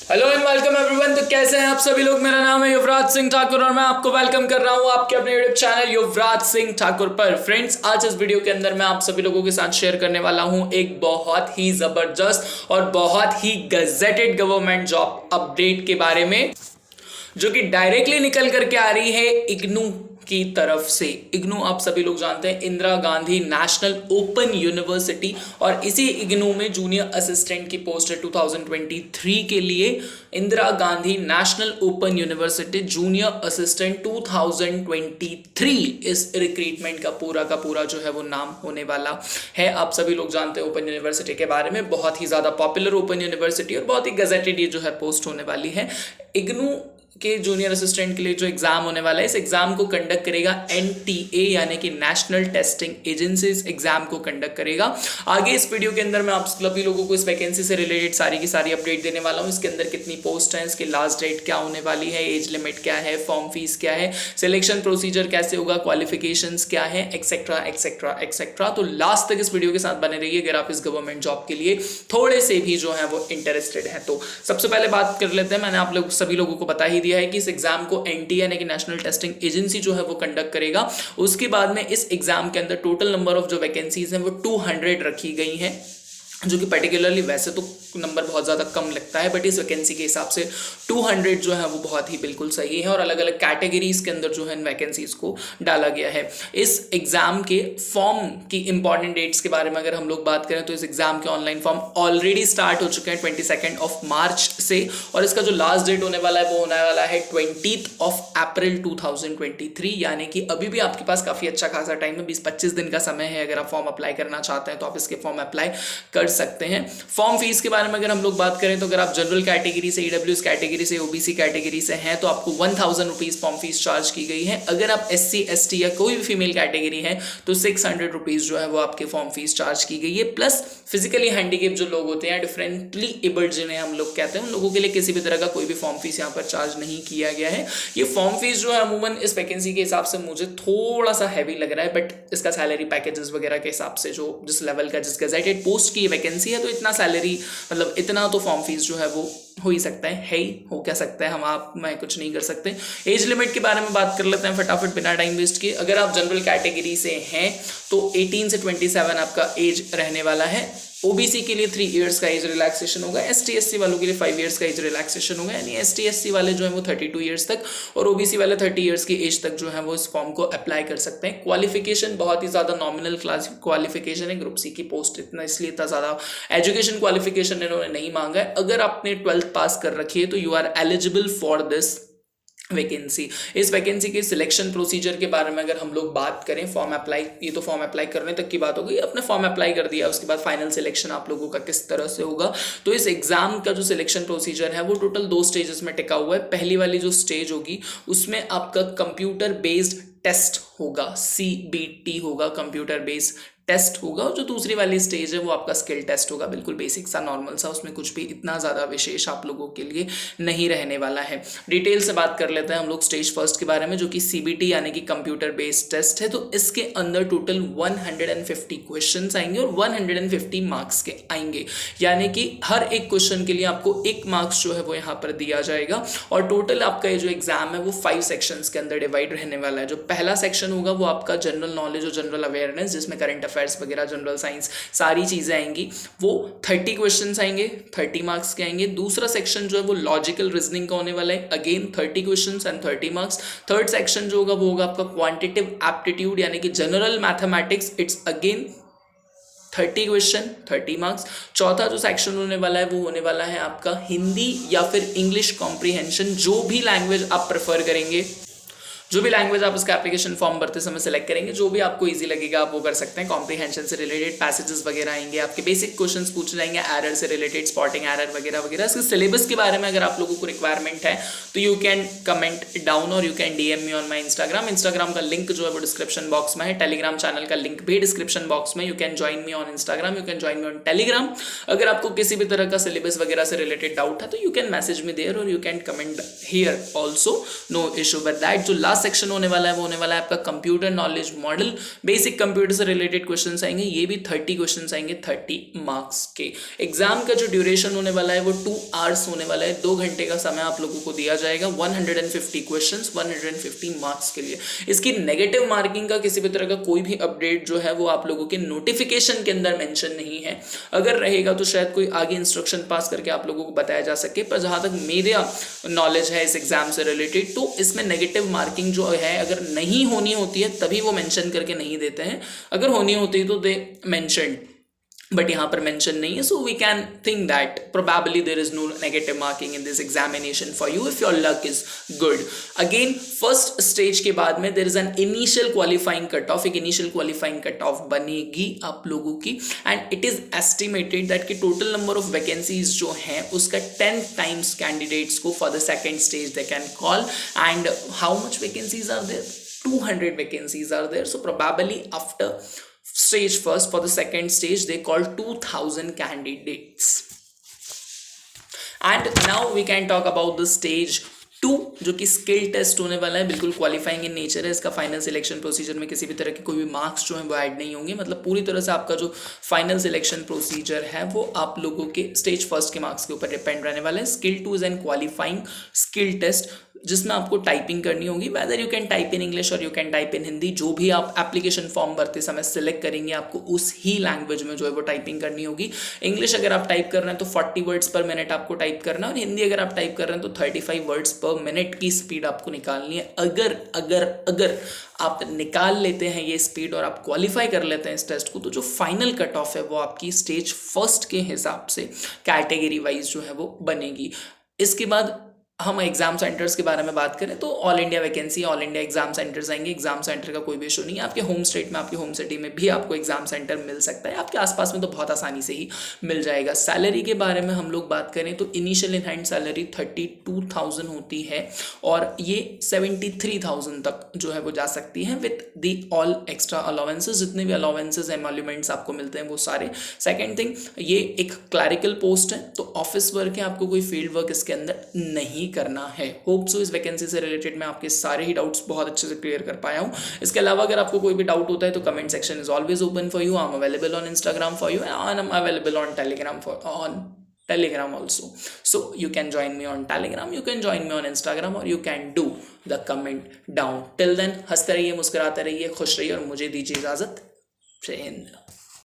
Hello and welcome everyone. तो कैसे हैं आप सभी लोग। मेरा नाम है युवराज सिंह ठाकुर और मैं आपको वेलकम कर रहा हूं आपके अपने यूट्यूब चैनल युवराज सिंह ठाकुर पर। फ्रेंड्स, आज इस वीडियो के अंदर मैं आप सभी लोगों के साथ शेयर करने वाला हूं एक बहुत ही जबरदस्त और बहुत ही गजेटेड गवर्नमेंट जॉब अपडेट के बारे में, जो कि डायरेक्टली निकल करके आ रही है इग्नू की तरफ से। इग्नू आप सभी लोग जानते हैं, Indira Gandhi national open university, और इसी इग्नू में जूनियर असिस्टेंट की पोस्ट है 2023 के लिए। Indira Gandhi national open university junior assistant 2023 इस रिक्रूटमेंट का पूरा जो है वो नाम होने वाला है। आप सभी लोग जानते हैं ओपन यूनिवर्सिटी के बारे में, बहुत ही ज्यादा पॉपुलर ओपन यूनिवर्सिटी और बहुत ही गजेटेड ये जो है पोस्ट होने वाली है। इग्नू के जूनियर असिस्टेंट के लिए जो एग्जाम होने वाला है, इस एग्जाम को कंडक्ट करेगा एनटीए यानी कि नेशनल टेस्टिंग एजेंसी इस एग्जाम को कंडक्ट करेगा। आगे इस वीडियो के अंदर मैं आप सभी लोगों को इस वैकेंसी से रिलेटेड सारी की सारी अपडेट देने वाला हूं। इसके अंदर कितनी पोस्ट है, इसकी लास्ट डेट क्या होने वाली है, एज लिमिट क्या है, फॉर्म फीस क्या है, सिलेक्शन प्रोसीजर कैसे होगा, क्वालिफिकेशंस क्या है, एक्सेट्रा एक्सेट्रा एक्सेट्रा। तो लास्ट तक इस वीडियो के साथ बने रहिए अगर आप इस गवर्नमेंट जॉब के लिए थोड़े से भी जो है वो इंटरेस्टेड है। तो सबसे पहले बात कर लेते हैं, मैंने आप लोग सभी लोगों को बता ही दिया है कि इस एग्जाम को एनटीए यानी कि नेशनल टेस्टिंग एजेंसी जो है वो कंडक्ट करेगा। उसके बाद में इस एग्जाम के अंदर टोटल नंबर ऑफ जो वैकेंसीज हैं वो 200 रखी गई हैं, जो कि पर्टिकुलरली वैसे तो नंबर बहुत ज़्यादा कम लगता है, बट इस वैकेंसी के हिसाब से 200 जो है वो बहुत ही बिल्कुल सही है। और अलग अलग कैटेगरीज के अंदर जो है इन वैकेंसीज को डाला गया है। इस एग्जाम के फॉर्म की इंपॉर्टेंट डेट्स के बारे में अगर हम लोग बात करें तो इस एग्जाम के ऑनलाइन फॉर्म ऑलरेडी स्टार्ट हो चुके हैं 22 मार्च से, और इसका जो लास्ट डेट होने वाला है वो होने वाला है 20 अप्रैल 2023, यानी कि अभी भी आपके पास काफ़ी अच्छा खासा टाइम है, 20-25 दिन का समय है। अगर आप फॉर्म अप्लाई करना चाहते हैं तो आप इसके फॉर्म अप्लाई कर सकते हैं। फॉर्म फीस के बारे में अगर हम लोग बात करें तो अगर आप जनरल कैटेगरी से, ईडब्ल्यूएस कैटेगरी से, ओबीसी कैटेगरी से हैं तो आपको 1000 रुपीज फॉर्म फीस चार्ज की गई है। अगर आप एससी एसटी या कोई भी फीमेल कैटेगरी है तो 600 रुपीज जो है वो आपके फॉर्म फीस चार्ज की गई है। प्लस फिजिकली हैंडीकेप जो लोग होते हैं, डिफरेंटली एबल्ड जिन्हें हम लोग कहते हैं, उन लोगों के लिए किसी भी तरह का कोई भी फॉर्म फीस यहाँ पर चार्ज नहीं किया गया है। ये फॉर्म फीस जो है अमूमन इस वैकेंसी के हिसाब से मुझे थोड़ा सा हैवी लग रहा है, बट इसका सैलरी पैकेजेस वगैरह के हिसाब से जो जिस लेवल का जिस गजेटेड पोस्ट की वैकेंसी है तो इतना सैलरी मतलब इतना तो फॉर्म फीस जो है वो हो ही सकता है ही हो क्या सकता है, हम आप मैं कुछ नहीं कर सकते। एज लिमिट के बारे में बात कर लेते हैं फटाफट बिना टाइम वेस्ट किए। अगर आप जनरल कैटेगरी से हैं तो 18 से 27 आपका एज रहने वाला है। ओबीसी के लिए 3 इयर्स का एज रिलैक्सेशन होगा, एसटी एससी वालों के लिए 5 इयर्स का एज रिलैक्सेशन होगा, यानी एसटी एससी वाले जो है वो 32 इयर्स तक और ओबीसी वाले 30 इयर्स की एज तक जो है वो इस फॉर्म को अप्लाई कर सकते हैं। क्वालिफिकेशन बहुत ही ज़्यादा नॉमिनल क्लास क्वालिफिकेशन है, ग्रुप सी की पोस्ट इतना ज़्यादा एजुकेशन क्वालिफिकेशन इन्होंने नहीं मांगा है। अगर आपने 12th पास कर रखी है तो you are eligible for this vacancy. इस वैकेंसी के सिलेक्शन प्रोसीजर के बारे में अगर हम लोग बात करें, फॉर्म अप्लाई, ये तो फॉर्म अप्लाई करने तक की बात हो गई, अपने फॉर्म अप्लाई कर दिया, उसके बाद फाइनल सिलेक्शन आप लोगों का किस तरह से होगा। तो इस एग्जाम का जो सिलेक्शन प्रोसीजर है वो टोटल 2 स्टेजेस में टिका हुआ है। पहली वाली जो स्टेज होगी उसमें आपका कंप्यूटर बेस्ड टेस्ट होगा, CBT होगा, कंप्यूटर बेस्ड टेस्ट होगा। और जो दूसरी वाली स्टेज है वो आपका स्किल टेस्ट होगा, बिल्कुल बेसिक सा नॉर्मल सा, उसमें कुछ भी इतना ज़्यादा विशेष आप लोगों के लिए नहीं रहने वाला है। डिटेल से बात कर लेते हैं हम लोग स्टेज फर्स्ट के बारे में, जो कि CBT यानी कि कंप्यूटर बेस्ड टेस्ट है। तो इसके अंदर टोटल 150 क्वेश्चन आएंगे और 150 मार्क्स के आएंगे, यानी कि हर एक क्वेश्चन के लिए आपको 1 मार्क्स जो है वो यहाँ पर दिया जाएगा। और टोटल आपका ये जो एग्जाम है वो 5 सेक्शंस के अंदर डिवाइड रहने वाला है। जो पहला सेक्शन होगा वो आपका जनरल नॉलेज और जनरल अवेयरनेस, जिसमें करंट अफेयर्स वगैरह, जनरल साइंस, सारी चीजें आएंगी। वो 30 क्वेश्चंस आएंगे, 30 मार्क्स के आएंगे। दूसरा सेक्शन जो है वो लॉजिकल रीजनिंग का होने वाला है, again 30 questions and 30 marks. Third section जो होगा वो होगा आपका क्वांटिटेटिव एप्टीट्यूड यानी कि general mathematics, it's again 30 question 30 marks. चौथा जो सेक्शन होने वाला है वो होने वाला है आपका हिंदी या फिर इंग्लिश कॉम्प्रिहेंशन, जो भी लैंग्वेज आप प्रेफर करेंगे, जो भी लैंग्वेज आप उसका एप्लीकेशन फॉर्म भरते समय सेलेक्ट करेंगे, जो भी आपको इजी लगेगा आप वो कर सकते हैं। कॉम्प्रिहेंशन से रिलेटेड पैसेजेस वगैरह आएंगे, आपके बेसिक क्वेश्चंस पूछ जाएंगे, एरर से रिलेटेड, स्पॉटिंग एरर वगैरह वगैरह। इसके सिलेबस के बारे में अगर आप लोगों को रिक्वायरमेंट है तो यू कैन कमेंट डाउन और you can DM me on my Instagram का लिंक जो है वो डिस्क्रिप्शन बॉक्स में है। टेलीग्राम चैनल का लिंक भी डिस्क्रिप्शन बॉक्स में, you can join me on Instagram, you can join me on Telegram. अगर आपको किसी भी तरह का सिलेबस वगैरह से रिलेटेड डाउट है तो you can message me there और you can comment here also, no issue with that. जो लास्ट लास्ट सेक्शन होने वाला है वो होने वाला है आपका computer knowledge model, basic computer से रिलेटेड क्वेश्चन आएंगे, ये भी 30 क्वेश्चन आएंगे 30 मार्क्स के। एग्जाम का जो ड्यूरेशन होने वाला है वो 2 आवर्स होने वाला है, 2 घंटे का समय आप लोगों को दिया जाएगा, 150 क्वेश्चन 150 मार्क्स के लिए। इसकी नेगेटिव मार्किंग का किसी भी तरह का कोई भी अपडेट जो है वो आप लोगों के नोटिफिकेशन के अंदर मेंशन नहीं है, अगर रहेगा तो शायद कोई आगे इंस्ट्रक्शन पास करके आप लोगों को बताया जा सके, पर जहां तक मेरा नॉलेज है इस एग्जाम से रिलेटेड तो इसमें नेगेटिव मार्किंग जो है अगर नहीं होनी होती है तभी वो मेंशन करके नहीं देते हैं, अगर होनी होती है तो दे मेंशन, बट यहाँ पर मेंशन नहीं है, so we can think that probably there is no negative marking in this examination for you if your luck is good. Again first stage के बाद में there is an initial qualifying cut off, एक initial qualifying cut off बनेगी आप लोगों की, and it is estimated that कि total number of vacancies जो हैं उसका 10 टाइम्स कैंडिडेट्स को for the second stage they can call, and how much vacancies are there, 200 vacancies are there, so probably after stage first for the second stage they call 2000 candidates. And now we can talk about the stage 2 जो कि skill test होने वाला है, बिल्कुल qualifying in nature है। इसका final selection procedure में किसी भी तरह के कोई भी मार्क्स जो है वो ऐड नहीं होंगे, मतलब पूरी तरह से आपका जो फाइनल सिलेक्शन प्रोसीजर है वो आप लोगों के स्टेज फर्स्ट के मार्क्स के ऊपर डिपेंड रहने वाला है। Skill 2 is an qualifying skill test जिसमें आपको टाइपिंग करनी होगी, whether you can type in English और you can type in Hindi, जो भी आप एप्लीकेशन फॉर्म भरते समय सिलेक्ट करेंगे आपको उस ही लैंग्वेज में जो है वो टाइपिंग करनी होगी। इंग्लिश अगर आप टाइप कर रहे हैं तो 40 वर्ड्स पर मिनट आपको टाइप करना है, और हिंदी अगर आप टाइप कर रहे हैं तो 35 वर्ड्स पर मिनट की स्पीड आपको निकालनी है। अगर अगर अगर आप निकाल लेते हैं ये स्पीड और आप क्वालिफाई कर लेते हैं इस टेस्ट को, तो जो फाइनल कट ऑफ है वो आपकी स्टेज फर्स्ट के हिसाब से कैटेगरी वाइज जो है वो बनेगी। इसके बाद हम एग्जाम सेंटर्स के बारे में बात करें तो all India vacancy, all India exam centres आएंगे, एग्जाम सेंटर का कोई भी इशू नहीं है। आपके होम स्टेट में, आपके होम सिटी में भी आपको एग्जाम सेंटर मिल सकता है, आपके आसपास में तो बहुत आसानी से ही मिल जाएगा। सैलरी के बारे में हम लोग बात करें तो इनिशियल इन हैंड सैलरी 32,000 होती है और ये 73,000 तक जो है वो जा सकती है with the all extra allowances, जितने भी अलाउंसेस एमोल्यूमेंट्स आपको मिलते हैं वो सारे। सेकेंड थिंग, ये एक क्लरिकल पोस्ट है तो ऑफिस वर्क है, आपको कोई फील्ड वर्क इसके अंदर नहीं करना है। होप सो इस वैकेंसी से रिलेटेड मैं आपके सारे ही डाउट्स बहुत अच्छे से क्लियर कर पाया हूं। इसके अलावा अगर आपको कोई भी डाउट होता है तो comment section is always open for you. I am available on Instagram for you and I am available on Telegram also. So you can join me on Telegram, you can join me on Instagram, or you can do the comment down. Till then, हंसते रहिए, मुस्कुराते रहिए, खुश रहिए और मुझे दीजिए इजाजत। जय हिंद।